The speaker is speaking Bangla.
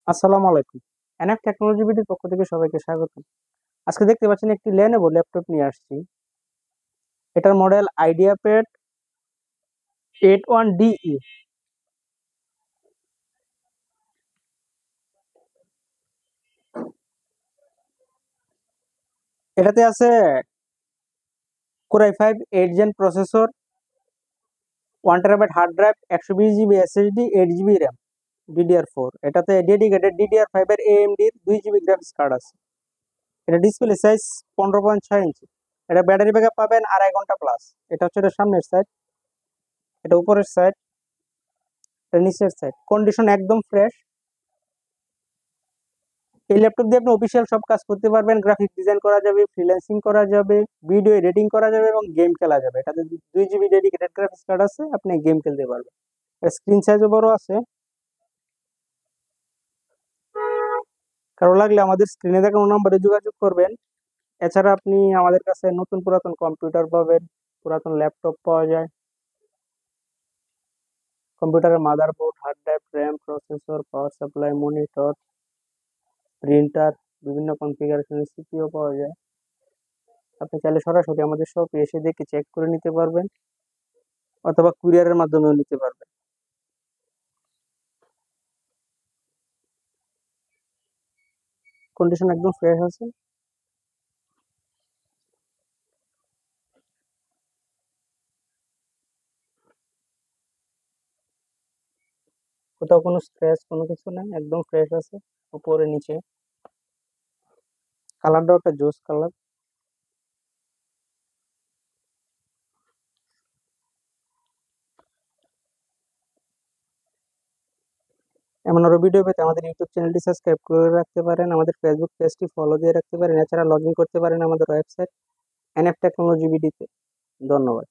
আসসালামু আলাইকুম। এনএফ টেকনোলজি বিডির পক্ষ থেকে সবাইকে স্বাগত। আজকে দেখতে পাচ্ছেন একটি লেনোভো ল্যাপটপ নিয়ে আসছি। এটার মডেল আইডিয়াপ্যাড 81DE। এটাতে আছে Core i5 8 gen processor, 1 terabyte hard drive, 120 GB SSD, 8 GB RAM, DDR4। এটাতে ডেডিকেটেড DDR5 এর AMD 2 জিবি গ্রাফিক্স কার্ড আছে। এটা ডিসপ্লে সাইজ 15.6 ইঞ্চি। এটা ব্যাটারি ব্যাকআপ পাবেন 2.5 ঘন্টা প্লাস। এটা হচ্ছে এটা সামনের সাইড, এটা উপরের সাইড, এটা নিচের সাইড। কন্ডিশন একদম ফ্রেশ। এই ল্যাপটপ দিয়ে আপনি অফিসিয়াল সব কাজ করতে পারবেন, গ্রাফিক ডিজাইন করা যাবে, ফ্রিল্যান্সিং করা যাবে, ভিডিও এডিটিং করা যাবে এবং গেম খেলা যাবে। এটাতে 2 জিবি ডেডিকেটেড গ্রাফিক্স কার্ড আছে, আপনি গেম খেলতে পারবেন। স্ক্রিন সাইজও বড় আছে। কারো লাগলে আমাদের স্ক্রিনে দেখানো নম্বরে যোগাযোগ করবেন। এছাড়া আপনি আমাদের কাছে নতুন পুরাতন কম্পিউটার পাবেন, পুরাতন ল্যাপটপ পাওয়া যায়। কম্পিউটারের motherboard, hard drive, RAM, processor, power supply, monitor, printer, বিভিন্ন কনফিগারেশনের সিপিইউ পাওয়া যায়। আপনি চাইলে সরাসরি আমাদের শপে এসে দেখে চেক করে নিতে পারবেন, অথবা কুরিয়ারের মাধ্যমেও নিতে পারবেন। কন্ডিশন একদম ফ্রেশ আছে। কোথাও কোনো স্ক্র্যাচ কোনো কিছু নাই, একদম ফ্রেশ আছে। উপরে নিচে কালারটাও একটা জোস কালার। এমন আরো ভিডিও পেতে আমাদের ইউটিউব চ্যানেলটি সাবস্ক্রাইব করে রাখতে পারেন, আমাদের ফেসবুক পেজটি ফলো দিয়ে রাখতে পারেন। এছাড়া লগ ইন করতে পারেন আমাদের ওয়েবসাইট এনএফ টেকনোলজি বিডিতে। ধন্যবাদ।